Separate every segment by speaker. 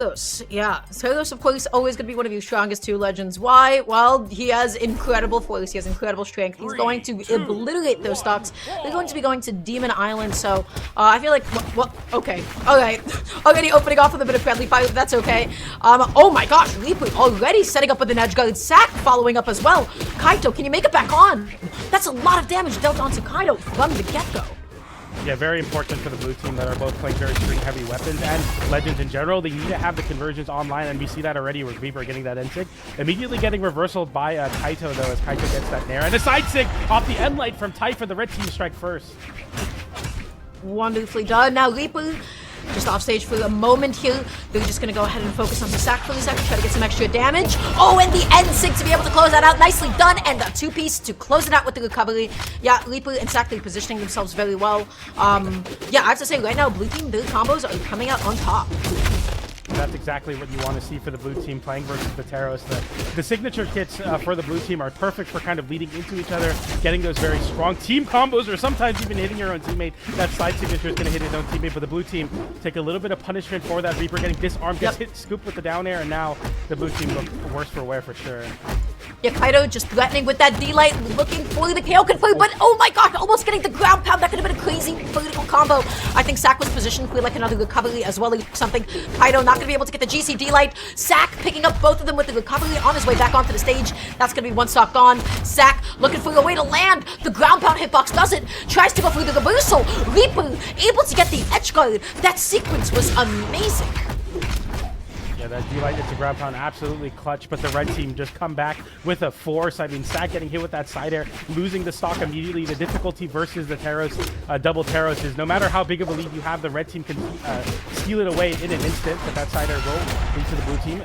Speaker 1: Yeah, Thaiph, of course, always going to be one of your strongest two legends. Why? Well, he has incredible force, he has incredible strength. He's going to obliterate those stocks. They're going to be going to Demon Island, so I feel like, okay, alright. Already opening off with a bit of friendly fire, but that's okay. Oh my gosh, Leaper already setting up with an edge guard. SAC following up as well. Kaito, can you make it back on? That's a lot of damage dealt onto Kaito from the get-go.
Speaker 2: Yeah, very important for the blue team that are both playing very string-heavy weapons and legends in general. They need to have the conversions online, and we see that already with Reaper getting that end sig. Immediately getting reversaled by Kaito, though, as Kaito gets that nair. And a side sig off the end light from Thaiph for the red team to strike first.
Speaker 1: Wonderfully done. Now Reaper just off stage for a moment here. They're just going to go ahead and focus on the SAC for a second, try to get some extra damage. Oh, and the end sig to be able to close that out. Nicely done. And a two-piece to close it out with the recovery. Yeah, Reaper and SAC, they're positioning themselves very well. Yeah, I have to say, right now, blue team, their combos are coming out on top.
Speaker 2: That's exactly what you want to see for the blue team playing versus the Taros. The signature kits for the blue team are perfect for kind of leading into each other, getting those very strong team combos, or sometimes even hitting your own teammate. That side signature is going to hit his own teammate, but the blue team take a little bit of punishment for that. Reaper getting disarmed, gets hit, scooped with the down air, and now the blue team look worse for wear for sure.
Speaker 1: Yeah, Kaito just threatening with that D-Light, looking for the KO confirm, but oh my god, almost getting the ground pound. That could have been a crazy political combo. I think SAC was positioned for like another recovery as well, or something. Kaito not going to be able to get the GC D-Light. SAC picking up both of them with the recovery on his way back onto the stage. That's going to be one stock gone. SAC looking for a way to land. The ground pound hitbox does it. Tries to go through the reversal. Reaper able to get the edge guard. That sequence was amazing.
Speaker 2: Yeah, that D-Light into ground pound, absolutely clutch, but the red team just come back with a force. I mean, SAC getting hit with that side air, losing the stock immediately. The difficulty versus the Taros, double Taros, is no matter how big of a lead you have, the red team can steal it away in an instant, but that side air will into the blue team.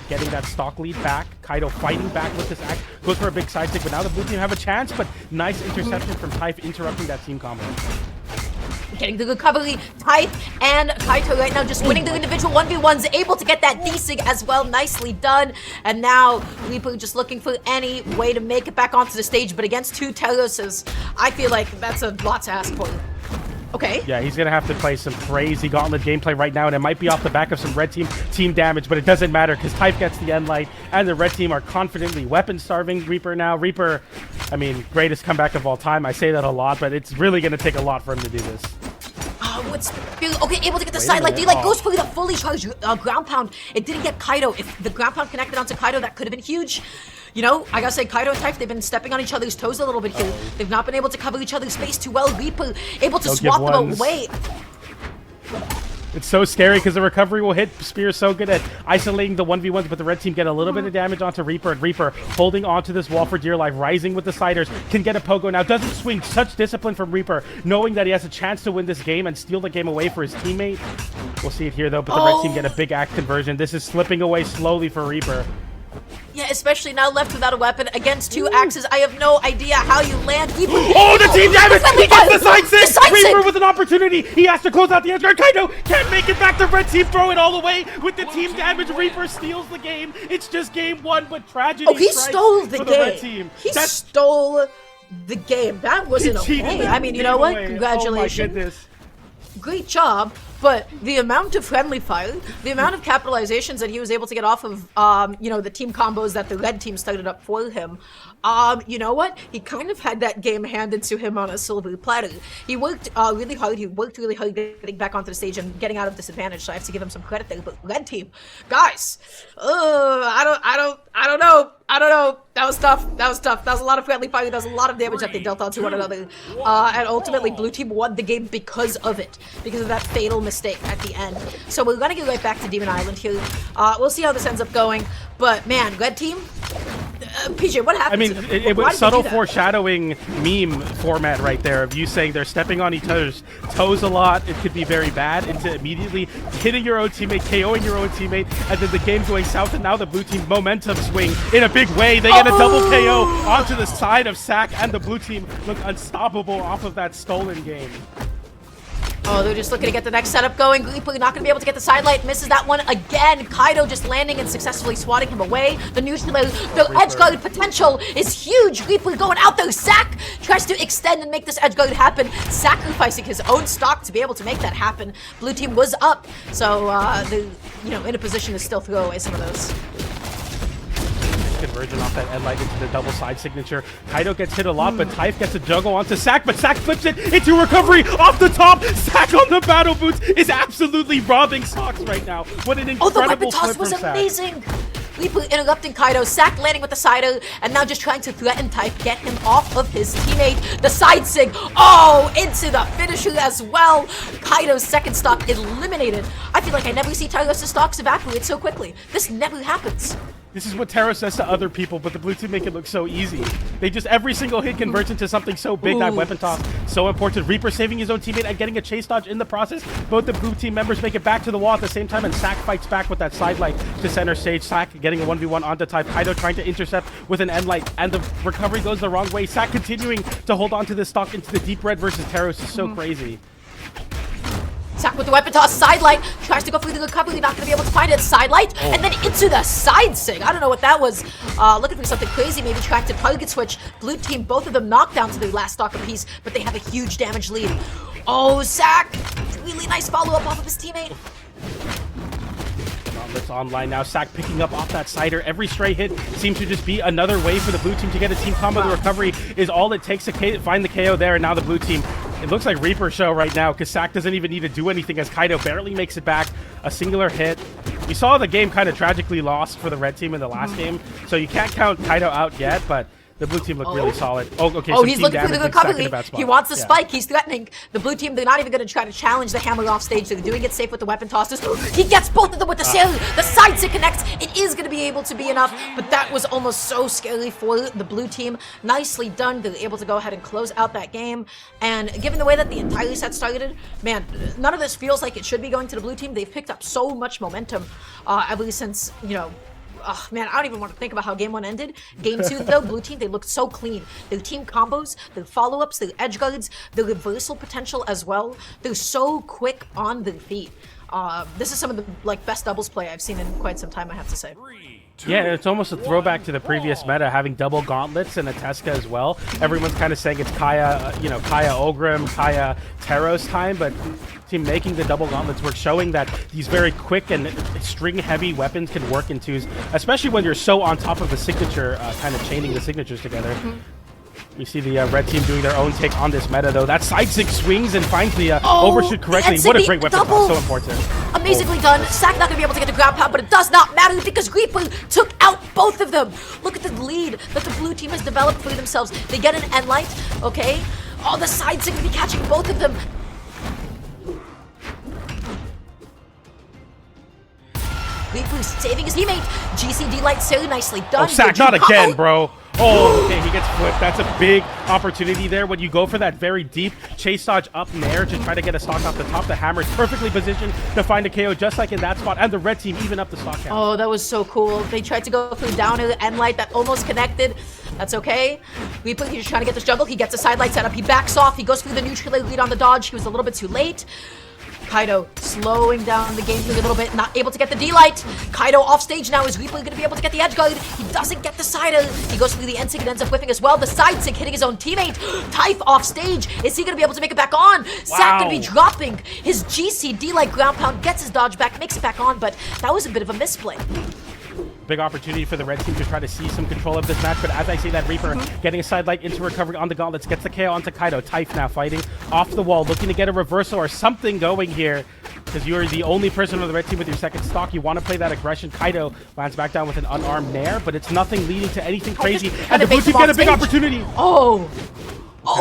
Speaker 2: Getting that stock lead back. Kaito fighting back with this act. Goes for a big side stick, but now the blue team have a chance, but nice interception from Thaiph interrupting that team combo.
Speaker 1: Getting the recovery, Thaiph and Kaito right now just winning the individual 1v1s, able to get that D-Sig as well, nicely done. And now Reaper just looking for any way to make it back onto the stage, but against two Teroses, I feel like that's a lot to ask for. Okay.
Speaker 2: Yeah, he's going to have to play some crazy gauntlet gameplay right now, and it might be off the back of some red team damage, but it doesn't matter because Thaiph gets the end light, and the red team are confidently weapon-starving Reaper now. Reaper, I mean, greatest comeback of all time. I say that a lot, but it's really going to take a lot for him to do this.
Speaker 1: Okay, able to get the side light. D-Light goes for the fully charged ground pound. It didn't get Kaito. If the ground pound connected onto Kaito, that could have been huge. You know, I gotta say, Kaito and Thaiph, they've been stepping on each other's toes a little bit here. They've not been able to cover each other's space too well. Reaper able to swap them away.
Speaker 2: It's so scary because the recovery will hit. Spear so good at isolating the 1v1s, but the red team get a little bit of damage onto Reaper, and Reaper holding onto this wall for dear life, rising with the sliders, can get a pogo now, doesn't swing. Such discipline from Reaper, knowing that he has a chance to win this game and steal the game away for his teammate. We'll see it here though, but the red team get a big axe conversion. This is slipping away slowly for Reaper.
Speaker 1: Yeah, especially now left without a weapon against two axes. I have no idea how you land.
Speaker 2: Oh, the team damage! He gets the side sig! Reaper with an opportunity. He has to close out the edge guard. Kaito can't make it back. The red team throw it all away with the team damage. Reaper steals the game. It's just game one, but tragedy.
Speaker 1: Oh, he stole the game.
Speaker 2: Red team.
Speaker 1: He stole the game. That wasn't okay. I mean, you know what? Congratulations.
Speaker 2: Oh my goodness.
Speaker 1: Great job. But the amount of friendly fire, the amount of capitalizations that he was able to get off of, you know, the team combos that the red team started up for him, you know what? He kind of had that game handed to him on a silver platter. He worked really hard. He worked really hard getting back onto the stage and getting out of disadvantage. So I have to give him some credit there. But red team, guys, I don't know. That was tough. That was a lot of friendly fire. That was a lot of damage that they dealt onto one another. And ultimately, blue team won the game because of it, because of that fatal mistake at the end. So we're gonna get right back to Demon Island here. We'll see how this ends up going. But man, red team, PJ, what happened?
Speaker 2: I mean, it was subtle foreshadowing meme format right there of you saying they're stepping on each other's toes a lot. It could be very bad into immediately hitting your own teammate, KOing your own teammate, and then the game going south. And now the blue team momentum swing in a big way. They get a double KO onto the side of SAC, and the blue team look unstoppable off of that stolen game.
Speaker 1: Oh, they're just looking to get the next setup going. Reaper not going to be able to get the side light. Misses that one again. Kaito just landing and successfully swatting him away. The edge guard potential is huge. Reaper going out there. SAC tries to extend and make this edge guard happen, sacrificing his own stock to be able to make that happen. Blue team was up, so you know, in a position to still throw away some of those.
Speaker 2: Conversion off that end light into the double side signature. Kaito gets hit a lot, but Thaiph gets a juggle onto SAC, but SAC flips it into recovery off the top. SAC on the battle boots is absolutely robbing Sox right now. What an incredible
Speaker 1: the weapon toss was amazing. Leepu interrupting Kaito, SAC landing with the side and now just trying to threaten Thaiph, get him off of his teammate. The side sig, into the finisher as well. Kaito's second stock eliminated. I feel like I never see Tyros' stocks evaporate so quickly. This never happens.
Speaker 2: This is what Taro says to other people, but the blue team make it look so easy. They just, every single hit converts into something so big. That weapon toss, so important. Reaper saving his own teammate and getting a chase dodge in the process. Both the blue team members make it back to the wall at the same time, and SAC fights back with that side light to center stage. SAC getting a 1v1 onto Thaiph. Kaito trying to intercept with an end light, and the recovery goes the wrong way. SAC continuing to hold on to this stock into the deep red versus Taros is so crazy.
Speaker 1: SAC with the weapon toss, side light, tries to go through the recovery, not gonna be able to find it, side light, and then into the side sig. I don't know what that was. Looking for something crazy, maybe trying to target switch. Blue team, both of them knocked down to their last stock apiece, but they have a huge damage lead. SAC, really nice follow-up off of his teammate.
Speaker 2: Gauntlets online now. SAC picking up off that cider. Every stray hit seems to just be another way for the blue team to get a team combo. The recovery is all it takes to find the KO there, and now the blue team, it looks like Reaper show right now, because SAC doesn't even need to do anything as Kaito barely makes it back. A singular hit. We saw the game kind of tragically lost for the red team in the last game, so you can't count Kaito out yet, but the blue team looked really solid. Okay.
Speaker 1: He's looking for the recovery. He wants the spike. He's threatening. The blue team, they're not even going to try to challenge the hammer off stage. They're doing it safe with the weapon tosses. He gets both of them with the sail. The side stick connects. It is going to be able to be enough, but that was almost so scary for the blue team. Nicely done. They're able to go ahead and close out that game. And given the way that the entire set started, man, none of this feels like it should be going to the blue team. They've picked up so much momentum ever since, you know, man, I don't even want to think about how game 1 ended. Game 2, though, blue team, they looked so clean. Their team combos, their follow-ups, their edge guards, their reversal potential as well. They're so quick on their feet. This is some of the best doubles play I've seen in quite some time, I have to say.
Speaker 2: Yeah, it's almost a throwback to the previous meta, having double gauntlets and a Tesca as well. Everyone's kind of saying it's Kaya, Kaya Ogrim, Kaya Taros time, but team making the double gauntlets work, showing that these very quick and string-heavy weapons can work in twos, especially when you're so on top of the signature, kind of chaining the signatures together. You see the red team doing their own take on this meta, though. That side sig swings and finds the overshoot correctly. What a great weapon toss, so important.
Speaker 1: Amazingly done. SAC not going to be able to get the ground pound, but it does not matter because Reaper took out both of them. Look at the lead that the blue team has developed for themselves. They get an end light, okay? The side sig will be catching both of them. Reaper saving his teammate. GCD light so nicely done.
Speaker 2: SAC, not again, bro. Okay, he gets flipped. That's a big opportunity there. When you go for that very deep chase dodge up nair to try to get a stock off the top, the hammer is perfectly positioned to find a KO just like in that spot, and the red team even up the stock count.
Speaker 1: That was so cool. They tried to go through down to the end light that almost connected. That's okay. Reaper, he's just trying to get this juggle. He gets a side light setup. He backs off. He goes through the neutral lead on the dodge. He was a little bit too late. Kaito slowing down the game a little bit, not able to get the D-Light. Kaito off stage now. Is Reaper going to be able to get the edge guard? He doesn't get the side. He goes through the end sig and ends up whiffing as well. The side sig hitting his own teammate. Thaiph off stage. Is he going to be able to make it back on? SAC going to be dropping his GC D-Light ground pound, gets his dodge back, makes it back on, but that was a bit of a misplay.
Speaker 2: Big opportunity for the red team to try to see some control of this match, but as I say that, Reaper getting a side light into recovery on the gauntlets, gets the KO onto Kaito. Thaiph now fighting off the wall, looking to get a reversal or something going here, because you're the only person on the red team with your second stock. You want to play that aggression. Kaito lands back down with an unarmed nair, but it's nothing leading to anything crazy, and the blue team get a big opportunity.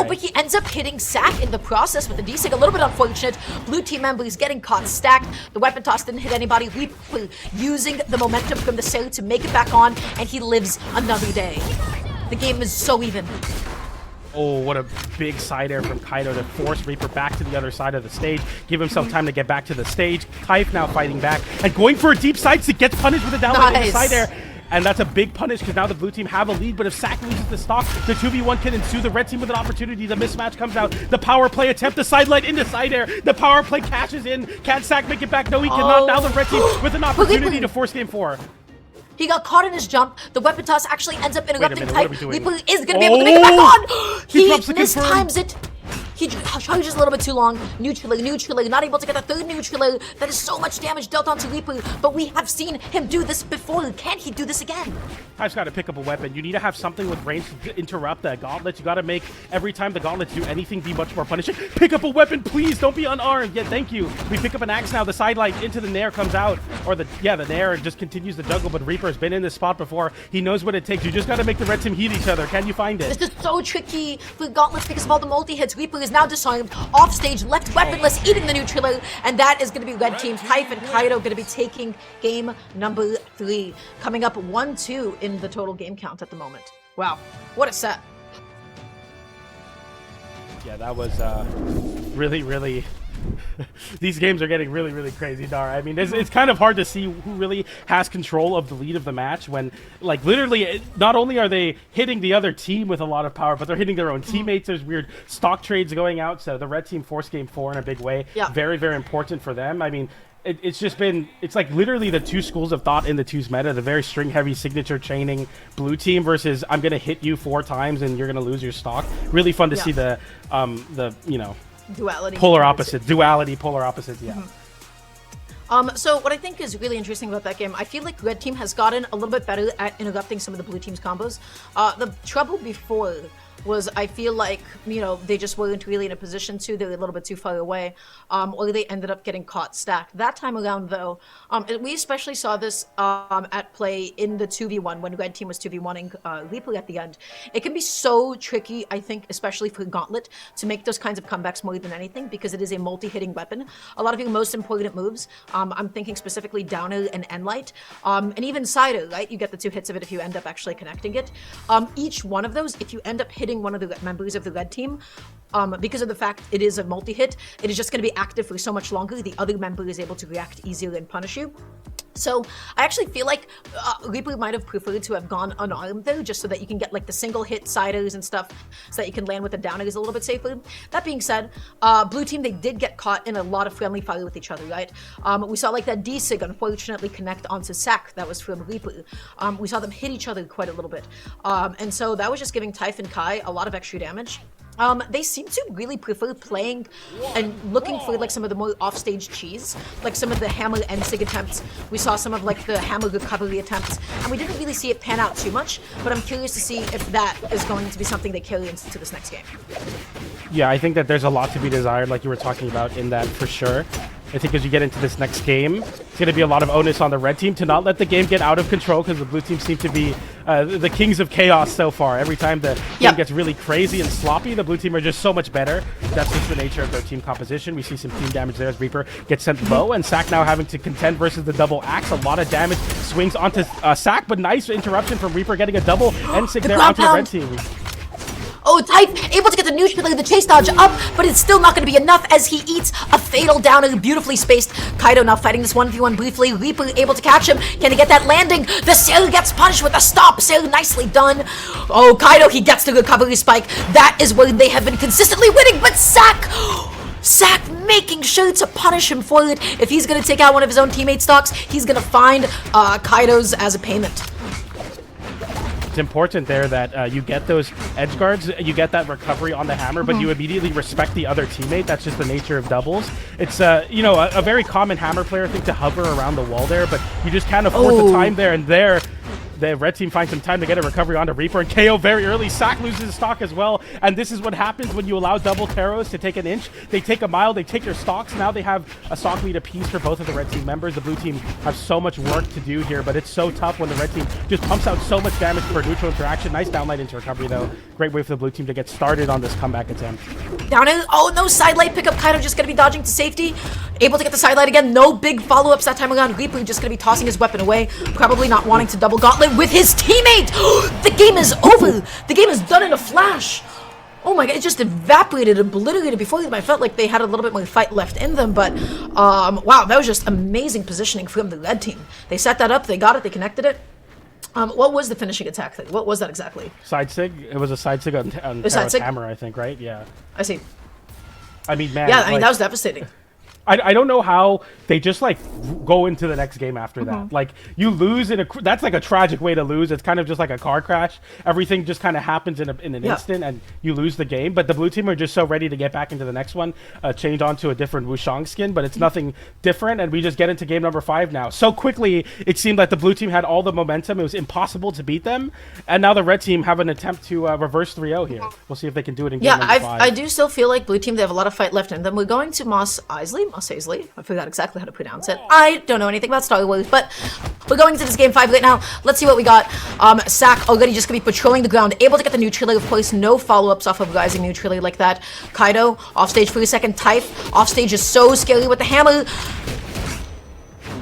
Speaker 1: But he ends up hitting SAC in the process with the D-Sig. A little bit unfortunate. Blue team members getting caught stacked. The weapon toss didn't hit anybody. Reaper using the momentum from the sail to make it back on, and he lives another day. The game is so even.
Speaker 2: What a big side air from Kaito to force Reaper back to the other side of the stage. Give himself time to get back to the stage. Thaiph now fighting back and going for a deep side stick. Gets punished with a down in the side air. And that's a big punish because now the blue team have a lead, but if SAC loses the stock, the 2v1 can ensue. The red team with an opportunity. The mismatch comes out. The power play attempt, the side light into side air. The power play cashes in. Can SAC make it back? No, he cannot. Now the red team with an opportunity to force game 4.
Speaker 1: He got caught in his jump. The weapon toss actually ends up interrupting Thaiph. Reaper is going to be able to make it back on. He mistimes it. He charges a little bit too long. Neutral, not able to get the third neutral. That is so much damage dealt onto Reaper, but we have seen him do this before. Can he do this again?
Speaker 2: I've got to pick up a weapon. You need to have something with range to interrupt that gauntlet. You got to make every time the gauntlets do anything be much more punishing. Pick up a weapon, please. Don't be unarmed. Yeah, thank you. We pick up an axe now. The sidelight into the Nair comes out, or the Nair just continues to juggle. But Reaper's been in this spot before. He knows what it takes. You just got to make the red team heat each other. Can you find it?
Speaker 1: This is so tricky for gauntlets because of all the multi-hits. Reaper is now disarmed, off stage, left weaponless, eating the neutral, and that is going to be red team. Thaiph and Kaito going to be taking game number 3. Coming up 1-2 in the total game count at the moment. Wow, what a set.
Speaker 2: Yeah, that was really these games are getting really crazy, Dara. I mean, it's kind of hard to see who really has control of the lead of the match when, like, literally, not only are they hitting the other team with a lot of power, but they're hitting their own teammates. There's weird stock trades going out, so the red team forced game 4 in a big way.
Speaker 1: Yeah.
Speaker 2: Very important for them. I mean, it's just been, it's like literally the two schools of thought in the twos meta, the very string heavy signature chaining blue team versus I'm going to hit you 4 times and you're going to lose your stock. Really fun to see the you know,
Speaker 1: duality.
Speaker 2: Polar opposite. Duality, polar opposites, yeah.
Speaker 1: So what I think is really interesting about that game, I feel like red team has gotten a little bit better at interrupting some of the blue team's combos. The trouble before was I feel like, you know, they just weren't really in a position to. They were a little bit too far away, or they ended up getting caught stacked. That time around, though, we especially saw this at play in the 2v1 when red team was 2v1ing Reaper at the end. It can be so tricky, I think, especially for Gauntlet, to make those kinds of comebacks more than anything because it is a multi-hitting weapon. A lot of your most important moves, I'm thinking specifically Downer and Enlight, and even Cider, right? You get the 2 hits of it if you end up actually connecting it. Each one of those, if you end up hitting one of the members of the red team, because of the fact it is a multi-hit, it is just going to be active for so much longer. The other member is able to react easier and punish you. So I actually feel like Reaper might have preferred to have gone unarmed though, just so that you can get like the single hit siders and stuff, so that you can land with the downers a little bit safer. That being said, blue team, they did get caught in a lot of friendly fire with each other, right? We saw like that D-Sig unfortunately connect onto SAC that was from Reaper. We saw them hit each other quite a little bit. And so that was just giving Thaiph and Kai a lot of extra damage. They seem to really prefer playing and looking for like some of the more offstage cheese, like some of the hammer and sig attempts. We saw some of like the hammer recovery attempts, and we didn't really see it pan out too much, but I'm curious to see if that is going to be something they carry into this next game.
Speaker 2: Yeah, I think that there's a lot to be desired, like you were talking about in that for sure. I think as you get into this next game, it's going to be a lot of onus on the red team to not let the game get out of control, because the blue team seem to be the kings of chaos so far. Every time the game gets really crazy and sloppy, the blue team are just so much better. That's just the nature of their team composition. We see some team damage there as Reaper gets sent low, and SAC now having to contend versus the double axe. A lot of damage swings onto SAC, but nice interruption from Reaper getting a double N-sig there onto the red team.
Speaker 1: Oh, Thaiph able to get the neutral, the chase dodge up, but it's still not going to be enough as he eats a fatal downer, beautifully spaced. Kaito now fighting this 1v1 briefly. Reaper able to catch him. Can he get that landing? The Sail gets punished with a stop. Sail nicely done. Oh, Kaito, he gets the recovery spike. That is where they have been consistently winning, but SAC making sure to punish him for it. If he's going to take out one of his own teammate stocks, he's going to find Kaito's as a payment.
Speaker 2: It's important there that you get those edge guards, you get that recovery on the hammer, but you immediately respect the other teammate. That's just the nature of doubles. It's you know, a very common hammer player thing to hover around the wall there, but you just can't afford the time there, and there the red team finds some time to get a recovery onto Reaper, and KO very early. SAC loses his stock as well, and this is what happens when you allow double Taros to take an inch. They take a mile, they take your stocks. Now they have a stock lead apiece for both of the red team members. The blue team have so much work to do here, but it's so tough when the red team just pumps out so much damage per neutral interaction. Nice downlight into recovery though. Great way for the blue team to get started on this comeback attempt.
Speaker 1: Down in, oh no, sidelight pickup, kind of just gonna be dodging to safety. Able to get the sidelight again, no big follow-ups that time around. Reaper just gonna be tossing his weapon away, probably not wanting to double gauntlet with his teammate. The game is over. The game is done in a flash. Oh my god, it just evaporated, obliterated before them. I felt like they had a little bit more fight left in them, but wow, that was just amazing positioning from the red team. They set that up, they got it, they connected it. What was the finishing attack thing? What was that exactly?
Speaker 2: Side sig? It was a side sig on Taros hammer, I think, right? Yeah.
Speaker 1: I see.
Speaker 2: I mean, man.
Speaker 1: Yeah, I mean, that was devastating.
Speaker 2: I don't know how they just like go into the next game after that. Like you lose that's like a tragic way to lose. It's kind of just like a car crash. Everything just kind of happens in an instant and you lose the game. But the blue team are just so ready to get back into the next one, change onto a different Wushang skin, but it's nothing different. And we just get into game number 5 now. So quickly, it seemed like the blue team had all the momentum. It was impossible to beat them. And now the red team have an attempt to reverse 3-0 here. We'll see if they can do it in game number 5.
Speaker 1: I do still feel like blue team, they have a lot of fight left in them. We're going to Mos Eisley. I forgot exactly how to pronounce it. I don't know anything about Star Wars, but we're going into this game 5 right now. Let's see what we got. SAC already just gonna be patrolling the ground, able to get the neutrally. Of course, no follow-ups off of rising neutrally like that. Kaito off stage for a second. Thaiph off stage is so scary with the hammer.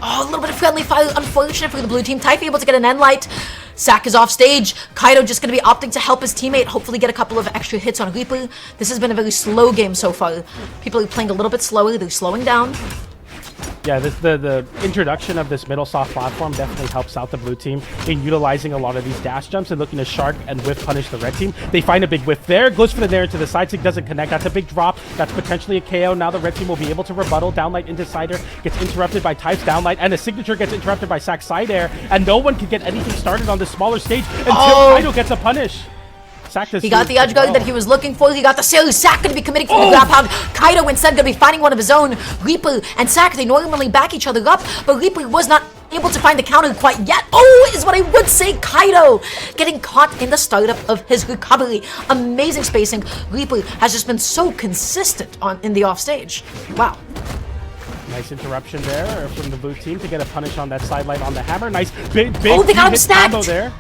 Speaker 1: Oh, a little bit of friendly fire, unfortunate for the blue team. Thaiph able to get an end light. SAC is off stage. Kaito just going to be opting to help his teammate, hopefully get a couple of extra hits on Reaper. This has been a very slow game so far. People are playing a little bit slower. They're slowing down.
Speaker 2: Yeah, the introduction of this middle soft platform definitely helps out the blue team in utilizing a lot of these dash jumps and looking to shark and whiff punish the red team. They find a big whiff there, goes for the nair into the side stick, doesn't connect. That's a big drop. That's potentially a KO. Now the red team will be able to rebuttal. Downlight into side air, gets interrupted by Thaiph's downlight, and a signature gets interrupted by SAC's side air, and no one can get anything started on this smaller stage until Kaito gets a punish.
Speaker 1: He got the edge guard that he was looking for. He got the series. SAC going to be committing for the grab pound. Kaito instead going to be finding one of his own. Reaper and SAC, they normally back each other up, but Reaper was not able to find the counter quite yet. Oh, is what I would say. Kaito getting caught in the startup of his recovery. Amazing spacing. Reaper has just been so consistent in the offstage. Wow.
Speaker 2: Nice interruption there from the blue team to get a punish on that sidelight on the hammer. Nice big
Speaker 1: they got him stacked.
Speaker 2: Combo there.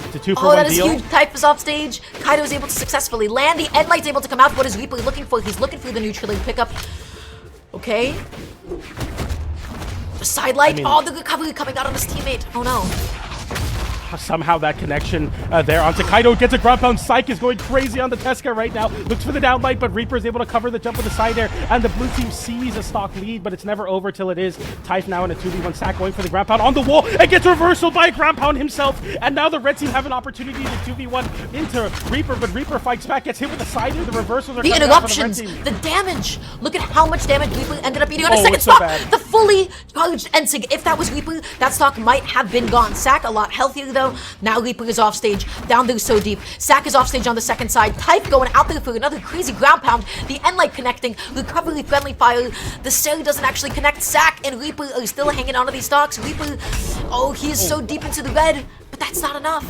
Speaker 2: It's a 2-for-1
Speaker 1: that is
Speaker 2: deal.
Speaker 1: huge. Thaiph is off stage. Kaito is able to successfully land. The end light's able to come out. What is Reaper looking for? He's looking for the neutral pickup. Okay. The side light. The recovery coming out on his teammate. Oh no.
Speaker 2: Somehow that connection there onto Kaito gets a ground pound. Psych is going crazy on the Tesca right now. Looks for the downlight, but Reaper is able to cover the jump with the side air, and the blue team sees a stock lead, but it's never over till it is. Thaiph now in a 2v1 SAC going for the ground pound on the wall and gets reversal by a ground pound himself, and now the red team have an opportunity to 2v1 into Reaper, but Reaper fights back, gets hit with the side air. The reversals are
Speaker 1: the
Speaker 2: coming
Speaker 1: interruptions,
Speaker 2: out for the red
Speaker 1: the
Speaker 2: team.
Speaker 1: damage. Look at how much damage Reaper ended up eating on a second
Speaker 2: so
Speaker 1: stock.
Speaker 2: bad.
Speaker 1: The fully charged Ensig. If that was Reaper, that stock might have been gone. SAC a lot healthier though. Now Reaper is off stage, down there so deep. SAC is off stage on the second side. Thaiph going out there for another crazy ground pound. The end light connecting, recovery friendly fire. The Seri doesn't actually connect. SAC and Reaper are still hanging onto these stocks. Reaper, he is so deep into the red, but that's not enough.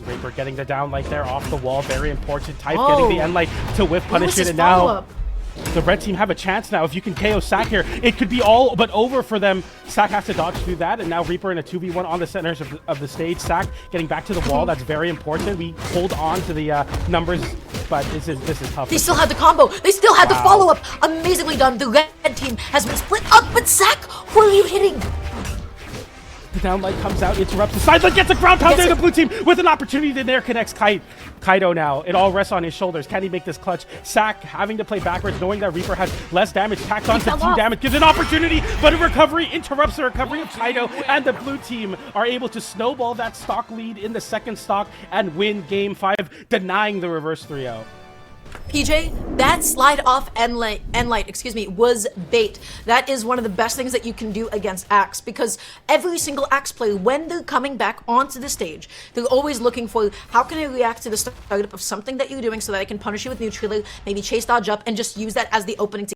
Speaker 2: Reaper getting the downlight there off the wall, very important. Thaiph getting the end light to whiff punish it, and now the red team have a chance now. If you can KO SAC here, it could be all but over for them. SAC has to dodge through that, and now Reaper in a 2v1 on the centers of the stage. SAC getting back to the wall. That's very important. We hold on to the numbers, but this is tough.
Speaker 1: They still had the combo. They still had the follow-up. Amazingly done. The red team has been split up, but SAC, who are you hitting?
Speaker 2: The downlight comes out, interrupts the sideline, gets a ground pound there. The blue team with an opportunity to nair connects Kaito now. It all rests on his shoulders. Can he make this clutch? SAC having to play backwards, knowing that Reaper has less damage, tacked on 15 damage, gives an opportunity, but a recovery interrupts the recovery of Kaito, and the blue team are able to snowball that stock lead in the second stock and win game 5, denying the reverse 3-0.
Speaker 1: PJ, that slide off end light, was bait. That is one of the best things that you can do against Axe, because every single Axe player, when they're coming back onto the stage, they're always looking for how can I react to the startup of something that you're doing so that I can punish you with neutral, maybe chase dodge up, and just use that as the opening to